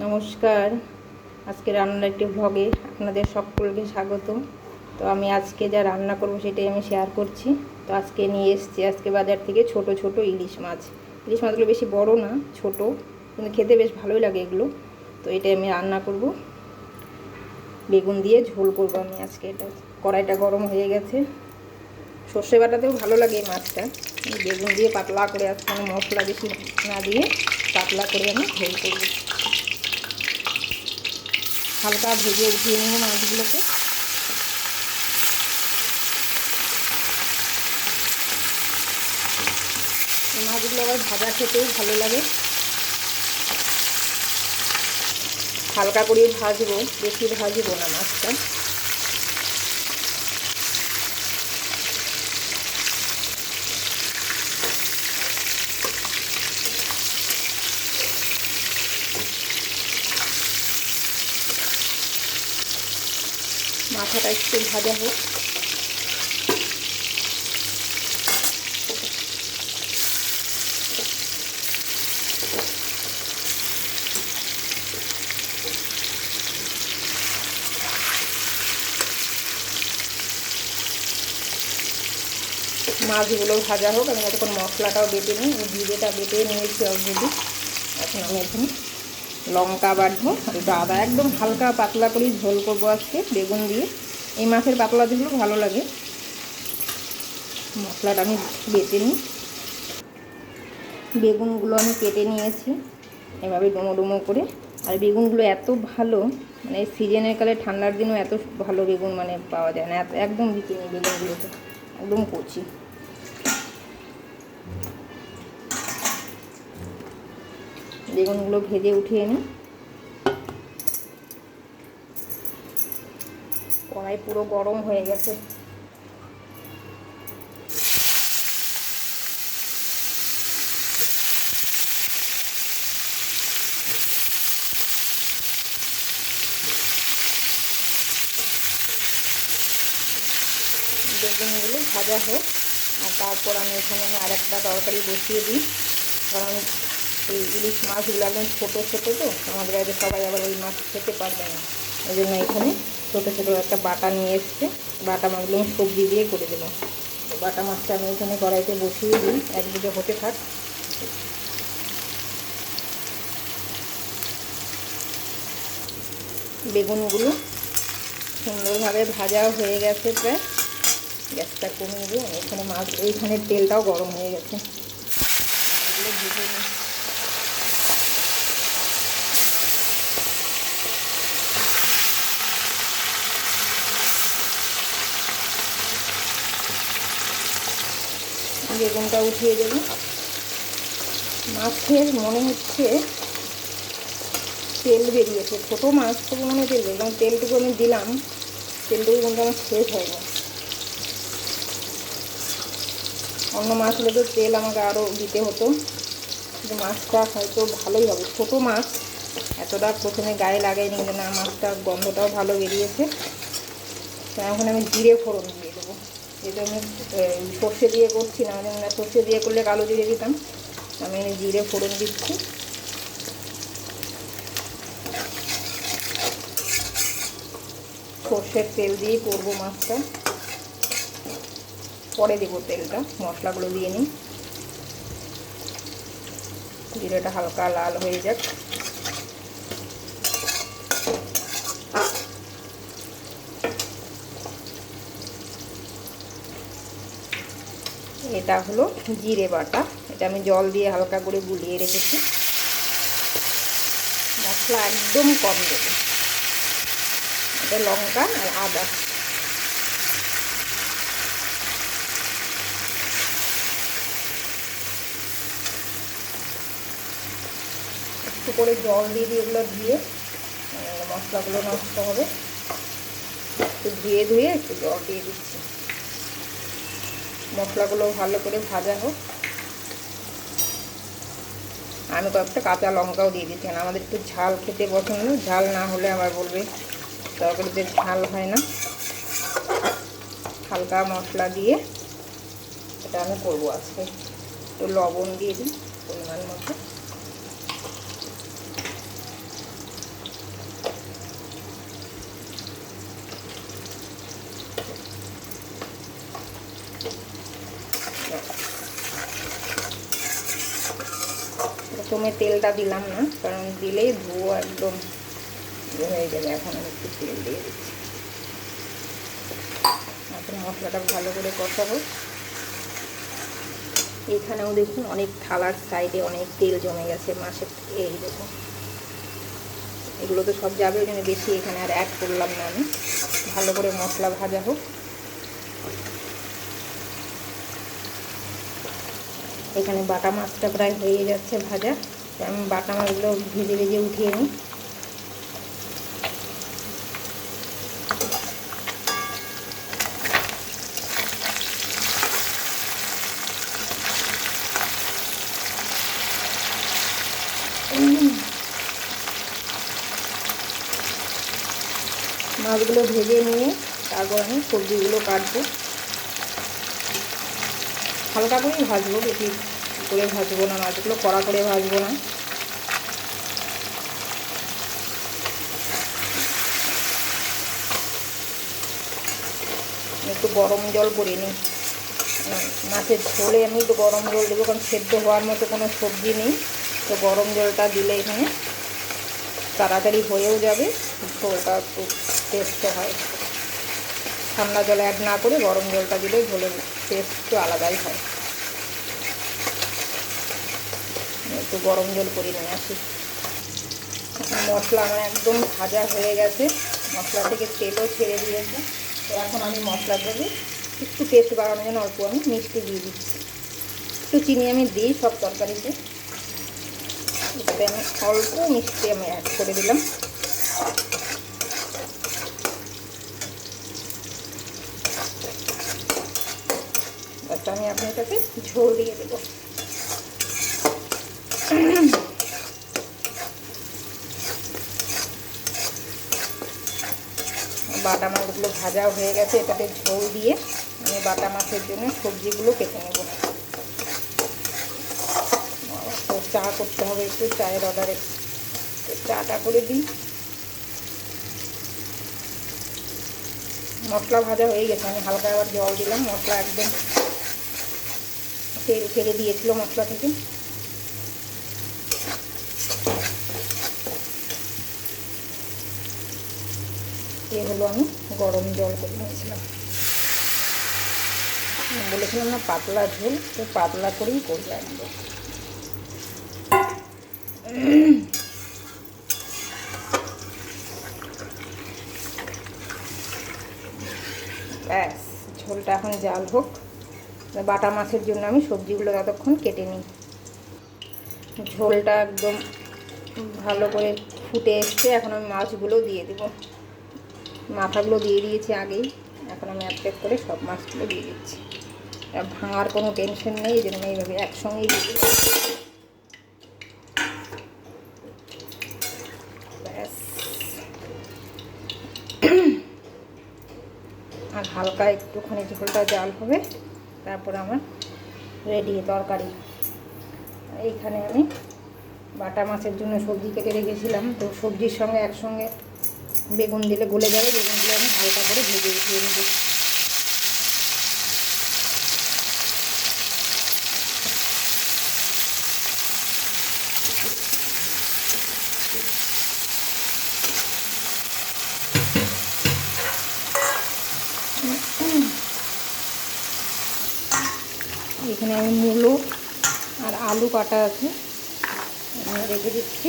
নমস্কার। আজকে রান্নার একটি ভ্লগে আপনাদের সকলকে স্বাগত। তো আমি আজকে যা রান্না করব সেটাই আমি শেয়ার করছি। তো আজকে নিয়ে এসেছি আজকে বাজার থেকে ছোট ছোট ইলিশ মাছ। ইলিশ মাছগুলো বেশি বড় না, ছোট, কিন্তু খেতে বেশ ভালোই লাগে এগুলো। তো এটাই আমি রান্না করব, বেগুন দিয়ে ঝোল করব আমি আজকে। এটা কড়াইটা গরম হয়ে গেছে। সর্ষে বাটাতেও ভালো লাগে এই মাছটা। বেগুন দিয়ে পাতলা করে আজকে আমি মশলা বেশি না দিয়ে পাতলা করে আমি ঝোল করব। হালকা ভেজে উঠিয়ে নেব মাছগুলোকে। এই মাছগুলো আবার ভাজা খেতেও ভালো লাগে। হালকা করে ভাজবো, বেশি ভাজবো না মাছটা। মাথাটা একটু ভাজা হোক। মাছগুলো ভাজা হোক, আমি এতক্ষণ মশলাটাও বেটে নিই। আমি জিরেটা বেটে নিয়েছি অলরেডি। এখন আমি এখানে লঙ্কা বাটবো আর একটু আদা, একদম হালকা পাতলা করে ঝোল করবো আজকে বেগুন দিয়ে। এই মাছের পাতলা ঝোলও ভালো লাগে। মশলাটা আমি বেটে নিই। বেগুনগুলো আমি কেটে নিয়েছি এভাবে ডুমো ডুমো করে। আর বেগুনগুলো এত ভালো, মানে সিজনের কালে ঠান্ডার দিনও এত ভালো বেগুন মানে পাওয়া যায় না। একদম বিকিনি বেগুনগুলোতে, একদম কচি। বেগুনগুলো ভেজে উঠিয়ে নিই। কড়াই পুরো গরম হয়ে গেছে। বেগুনগুলো ভাজা হোক, আর তারপর আমি এখানে আরেকটা তরকারি বসিয়ে দিই। কারণ এই ইলিশ মাছগুলো একদম ছোটো ছোটো, তো আমাদের বাড়িতে সবাই আবার ওই মাছ খেতে পারবে না। ওই জন্য এখানে ছোটো ছোটো একটা বাটা নিয়ে এসছে। বাটা মাছগুলো আমি সবজি দিয়ে করে দেবো। তো বাটা মাছটা আমি এখানে কড়াইতে বসিয়ে দিই, একদিকে হতে থাক। বেগুনগুলো সুন্দরভাবে ভাজাও হয়ে গেছে প্রায়। গ্যাসটা কমিয়ে দিয়ে আমি এখানে মাছ, এইখানে তেলটাও গরম হয়ে গেছে, এগুলো ভেজে নিই। বেগুনটা উঠিয়ে দেবো। মাছের মনে হচ্ছে তেল বেরিয়েছে, ছোটো মাছ তো মনে হয় তেল বেরিয়ে, তেলটুকু আমি দিলাম, তেলটুকু কিন্তু আমার শেষ হয়নি। অন্য মাছ হলে তো তেল আমাকে আরও দিতে হতো, কিন্তু মাছটা হয়তো ভালোই হবে। ছোটো মাছ এতটা প্রথমে গায়ে লাগাইনি, কিন্তু না, মাছটা গন্ধটাও ভালো বেরিয়েছে। তো এখন আমি জিরে ফোড়ন দিয়ে দেবো। যেটা আমি সর্ষে দিয়ে করছি না, মানে সর্ষে দিয়ে করলে কালো জিরে দিতাম, আমি জিরে ফোড়ন দিচ্ছি। সর্ষের তেল দিয়েই করবো মাছটা, পরে দেবো তেলটা। মশলাগুলো দিয়ে নিই। জিরেটা হালকা লাল হয়ে যাক। এটা হলো জিরে বাটা, এটা আমি জল দিয়ে হালকা করে গুলিয়ে রেখেছি। মশলা একদম কম দেবো। এটা লঙ্কা আর আদা। একটু করে জল দিয়ে দিই, এগুলো দিয়ে মশলাগুলো নষ্ট হবে। একটু ধুয়ে ধুয়ে একটু জল দিয়ে দিচ্ছি। মশলাগুলো ভালো করে ভাজা হোক। আমি কয়েকটা কাঁচা লঙ্কাও দিয়ে দিচ্ছি, কারণ আমাদের একটু ঝাল খেতে পছন্দ। ঝাল না হলে আবার বলবে তরকারিতে ঝাল হয় না। হালকা মশলা দিয়ে এটা আমি করবো আজকে। একটু লবণ দিয়ে দিই পরিমাণ মতো। প্রথমে তেলটা দিলাম না, কারণ দিলেই ধোয়া একদম হয়ে যাবে। এখন আমি একটু তেল দিয়ে দিচ্ছি। এখন মশলাটা ভালো করে কষাবো। এখানেও দেখুন অনেক থালার সাইডে অনেক তেল জমে গেছে মাছের। এই দেখুন, এগুলো তো সব যাবে, ওই জন্য বেশি এখানে আর অ্যাড করলাম না আমি। ভালো করে মশলা ভাজা হোক। এখানে বাটা মাছটা প্রায় হয়ে যাচ্ছে ভাজা। আমি বাটা মাছগুলো ভেজে ভেজে উঠিয়ে নিই। মাছগুলো ভেজে নিয়ে তারপর আমি সবজিগুলো কাটবো। হালকা করেই ভাজবো, বেশি করে ভাজবো না, মাছগুলো কড়া করে ভাজবো না। একটু গরম জল করে নিই। মাছের ঝোলে আমি একটু গরম জল দেবো, কারণ সেদ্ধ হওয়ার মতো কোনো সবজি নেই। তো গরম জলটা দিলে এখানে তাড়াতাড়ি হয়েও যাবে, ঝোলটা একটু টেস্টও হয়। ঠান্ডা জল অ্যাড না করে গরম জলটা দিলে ঝোলের টেস্ট একটু আলাদাই হয়। একটু গরম জল করে নিয়ে আসি। মশলা আমার একদম ভাজা হয়ে গেছে, মশলা থেকে তেলও ছেড়ে দিয়েছে। তো এখন আমি মশলাটাকে একটু টেস্ট বাড়ানোর জন্য অল্প আমি মিষ্টি দিয়ে দিচ্ছি। একটু চিনি আমি দিই সব তরকারিতে, এটাতে আমি অল্প মিষ্টি আমি অ্যাড করে দিলাম। আচ্ছা, আমি আপনার কাছে ঝোল দিয়ে দেবো। বাটা মাছগুলো ভাজাও হয়ে গেছে, এটাতে ঝোল দিয়ে আমি বাটা মাছের জন্য সবজিগুলো কেটে নেব। তো চা করতে হবে, একটু চায়ের অর্ডারে চাটা করে দিই। মশলা ভাজা হয়ে গেছে, আমি হালকা আবার জল দিলাম। মশলা একদম তেল ছেড়ে দিয়েছিল মশলা থেকে। এ হলো আমি গরম জল করে নিয়েছিলাম। বলেছিলাম না পাতলা ঝোল, তো পাতলা করেই করবো একদম। ব্যাস, ঝোলটা এখন জাল হোক। বাটা মাছের জন্য আমি সবজিগুলো ততক্ষণ কেটে নিই। ঝোলটা একদম ভালো করে ফুটে এসছে, এখন আমি মাছগুলো দিয়ে দেবো। মাথাগুলো দিয়ে দিয়েছি আগেই, এখন আমি এক এক করে সব মাছগুলো দিয়ে দিচ্ছি। ভাঙার কোনো টেনশন নেই, এই জন্য এইভাবে একসঙ্গেই দিয়ে দিচ্ছি। ব্যাস, আর হালকা একটুখানি ঝোলটা জাল হবে, তারপর আমার রেডি তরকারি। এইখানে আমি বাটা মাছের জন্য সবজি কেটে রেখেছিলাম, তো সবজির সঙ্গে একসঙ্গে বেগুন দিলে গলে যাবে। বেগুনগুলো আমি হালকা করে ভেজে উঠিয়ে নেব। এখানে আমি মূলো আর আলু কাটা আছে, আমি রেখে দিচ্ছি।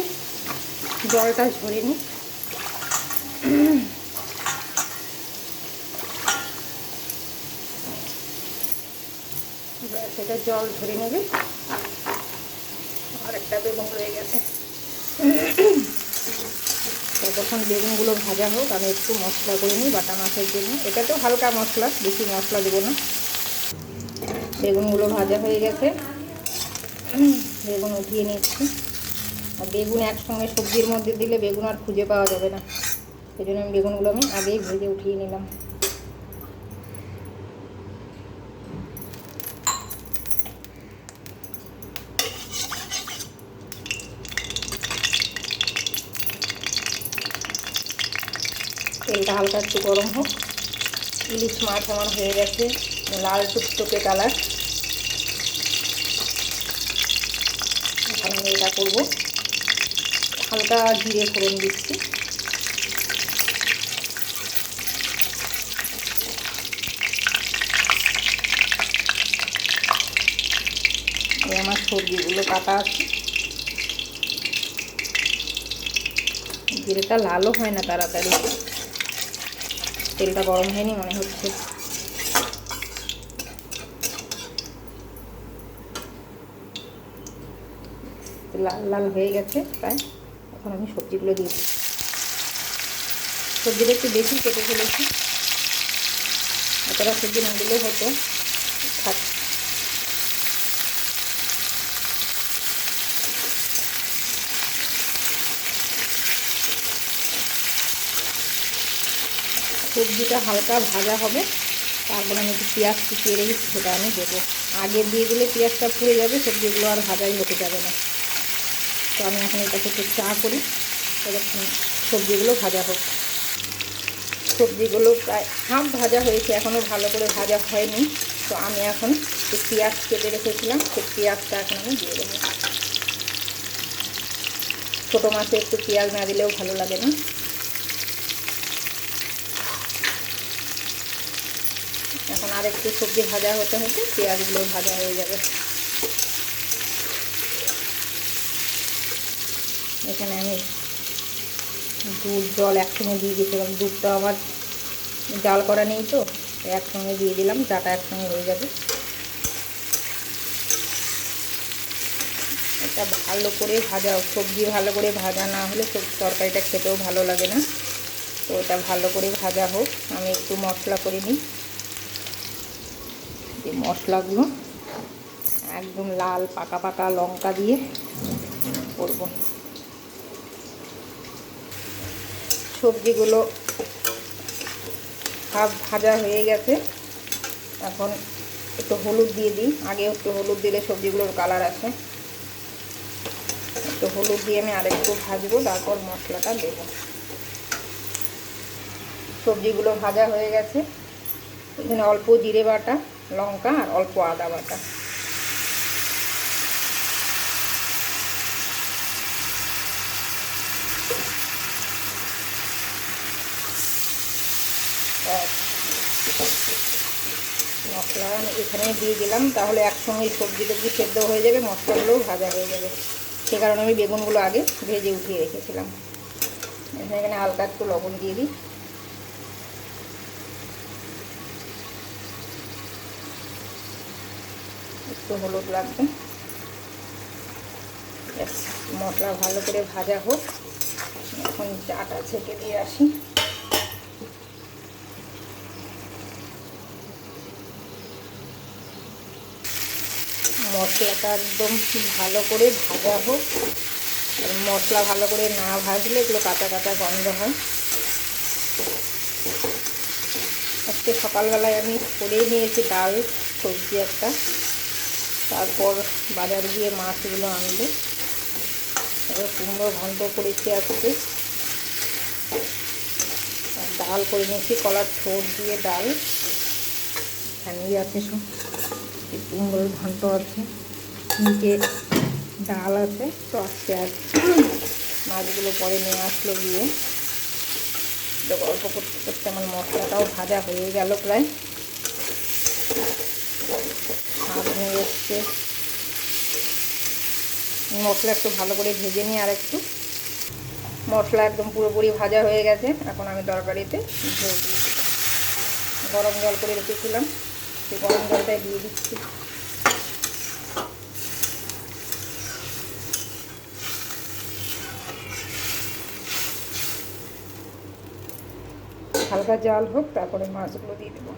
জলটা ঝরে নিই। সেটা জল ঝরে নেবে। আর একটা বেগুন রয়ে গেছে, ততক্ষণ বেগুনগুলো ভাজা হোক। আমি একটু মশলা করে নিই বাটা মাছের জন্য। এটা তো হালকা মশলা, বেশি মশলা দেবো না। বেগুনগুলো ভাজা হয়ে গেছে, বেগুন উঠিয়ে নিচ্ছি। আর বেগুন একসঙ্গে সবজির মধ্যে দিলে বেগুন আর খুঁজে পাওয়া যাবে না, সেই জন্য আমি বেগুনগুলো আমি আগেই ভেজে উঠিয়ে নিলাম। তেলটা হালকা একটু গরম হোক। ইলিশ মাছ আমার হয়ে গেছে, লাল টুকটুকে কালার। এখন আমি এটা করব। হালকা জিরে ফোড়ন দিচ্ছি। এই আমার সবজিগুলো কাটা আছে। জিরেটা লালও হয় না তাড়াতাড়ি। তেলটা গরম হয়নি মনে হচ্ছে। লাল লাল হয়ে গেছে প্রায়। এখন আমি সবজিগুলো দিয়ে দিই। সবজিটা একটু বেশি কেটে ফেলেছি, এতটা সবজি না দিলেও হতো, থাক। সবজিটা হালকা ভাজা হবে, তারপরে আমি একটু পেঁয়াজ কুচিয়ে রেখেছি, সেটা আমি দেবো। আগে দিয়ে দিলে পেঁয়াজটা পুড়ে যাবে, সবজিগুলো আর ভাজাই হতে যাবে না। তো আমি এখন এটাকে একটু চা করি, ততক্ষণ সবজিগুলো ভাজা হোক। সবজিগুলো প্রায় হাফ ভাজা হয়েছে, এখনও ভালো করে ভাজা হয়নি। তো আমি এখন যে পেঁয়াজ কেটে রেখেছিলাম, সেই পেঁয়াজটা এখন আমি দিয়ে দেবো। ছোটো মাছে একটু পেঁয়াজ না দিলেও ভালো লাগে না। এখন আর একটু সবজি ভাজা হতে হতে পেঁয়াজগুলো ভাজা হয়ে যাবে। এখানে আমি দুধ জল একসঙ্গে দিয়ে দিয়েছিলাম। দুধটা আমার জাল করা নেই, তো একসঙ্গে দিয়ে দিলাম, চাটা একসঙ্গে হয়ে যাবে। এটা ভালো করে ভাজা, সবজি ভালো করে ভাজা না হলে তরকারিটা খেতেও ভালো লাগে না। তো এটা ভালো করে ভাজা হোক। আমি একটু মশলা করে নিই। এই মশলাগুলো একদম লাল পাকা পাকা লঙ্কা দিয়ে করব। সবজিগুলো হাফ ভাজা হয়ে গেছে, এখন একটু হলুদ দিয়ে দিই। আগে একটু হলুদ দিলে সবজিগুলোর কালার আসে। একটু হলুদ দিয়ে আমি আরেকটু ভাজবো, তারপর মশলাটা দেবো। সবজিগুলো ভাজা হয়ে গেছে। এখানে অল্প জিরে বাটা, লঙ্কা আর অল্প আদা বাটা। মশলা আমি এখানে দিয়ে দিলাম, তাহলে একসঙ্গে সবজি টবজি সেদ্ধ হয়ে যাবে, মশলাগুলোও ভাজা হয়ে যাবে। সে কারণে আমি বেগুনগুলো আগে ভেজে উঠিয়ে রেখেছিলাম। এখানে হালকা একটু লবণ দিয়ে দিই। একটু হলুদ লাগবে। মশলা ভালো করে ভাজা হোক। এখন চাটা ছেঁকে দিয়ে আসি। মশলাটা একদম ভালো করে ভাজা হোক। আর মশলা ভালো করে না ভাজলে এগুলো কাঁচা কাঁচা গন্ধ হয়। আজকে সকালবেলায় আমি করে নিয়েছি ডাল, সবজি একটা, তারপর বাজার গিয়ে মাছগুলো আনলো। এবার কুমড়ো ঘন্ট করেছি আজকে, আর ডাল করে নিয়েছি কলার ঠোঁট দিয়ে ডাল। এখানেই আছে সব, কুমড়োর ঘন্ট আছে, নিচে ডাল আছে। তো আজকে আর মাছগুলো পরে নিয়ে আসলো গিয়ে। গল্প করতে করতে আমার মশলাটাও ভাজা হয়ে গেল প্রায়। হাত নিয়ে এসছে। মশলা একটু ভালো করে ভেজে নিই। আর একটু মশলা একদম পুরোপুরি ভাজা হয়ে গেছে। এখন আমি তরকারিতে ঝোল দিয়ে দিচ্ছি। গরম জল করে রেখেছিলাম, সেই গরম জলটাই দিয়ে দিচ্ছি। হালকা জাল হোক, তারপরে মাছগুলো দিয়ে দেবো।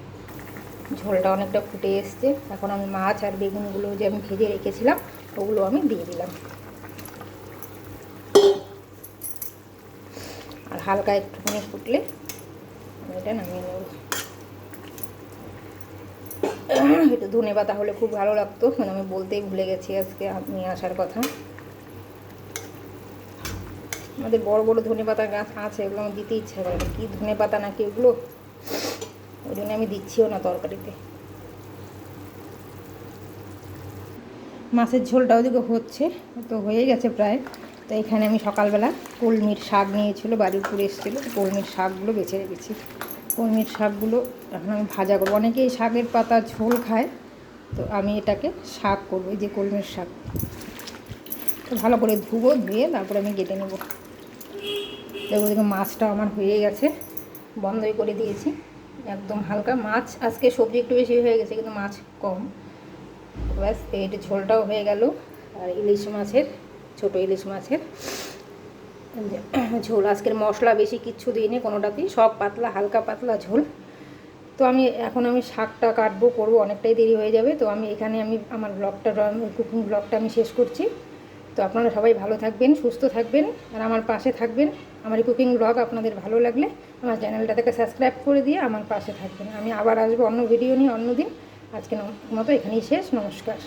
ঝোলটা অনেকটা ফুটে এসছে। এখন আমি মাছ আর বেগুনগুলো যে আমি ভেজে রেখেছিলাম, ওগুলো আমি দিয়ে দিলাম। আর হালকা একটুখানি ফুটলে আমি এটা নামিয়ে নেব। একটু ধনে পাতা হলে খুব ভালো লাগতো, মানে আমি বলতেই ভুলে গেছি আজকে নিয়ে আসার কথা। আমাদের বড় বড় ধনে পাতা গাছ আছে, এগুলো আমার দিতে ইচ্ছা করে না। কী ধনে পাতা নাকি এগুলো, ওই জন্য আমি দিচ্ছিও না তরকারিতে। মাছের ঝোলটা ওদিকে হচ্ছে, তো হয়ে গেছে প্রায়। তো এখানে আমি সকালবেলা কলমির শাক নিয়েছিল, বাড়ির উপরে এসেছিলো, তো কলমির শাকগুলো বেছে রেখেছি। কলমির শাকগুলো এখন আমি ভাজা করবো। অনেকেই শাকের পাতা ঝোল খায়, তো আমি এটাকে শাক করবো, এই যে কলমির শাক। তো ভালো করে ধুবো, ধুয়ে তারপরে আমি কেটে নেবো। দেখো দেখো মাছটা আমার হয়ে গেছে, বন্ধই করে দিয়েছি। একদম হালকা মাছ, আজকে সবজি একটু বেশি হয়ে গেছে কিন্তু মাছ কম। ব্যাস, এটা ঝোলটাও হয়ে গেল। আর ইলিশ মাছের, ছোটো ইলিশ মাছের ঝোল। আজকের মশলা বেশি কিচ্ছু দিইনি কোনোটাতেই, সব পাতলা, হালকা পাতলা ঝোল। তো এখন আমি শাকটা কাটবো, করবো, অনেকটাই দেরি হয়ে যাবে। তো এখানে আমার কুকিং ব্লগটা আমি শেষ করছি। তো আপনারা সবাই ভালো থাকবেন, সুস্থ থাকবেন, আর আমার পাশে থাকবেন। আমার এই কুকিং ব্লগ আপনাদের ভালো লাগলে আমার চ্যানেলটাকে সাবস্ক্রাইব করে দিয়ে আমার পাশে থাকবেন। আমি আবার আসবো অন্য ভিডিও নিয়ে অন্য দিন। আজকে মতো এখানেই শেষ। নমস্কার।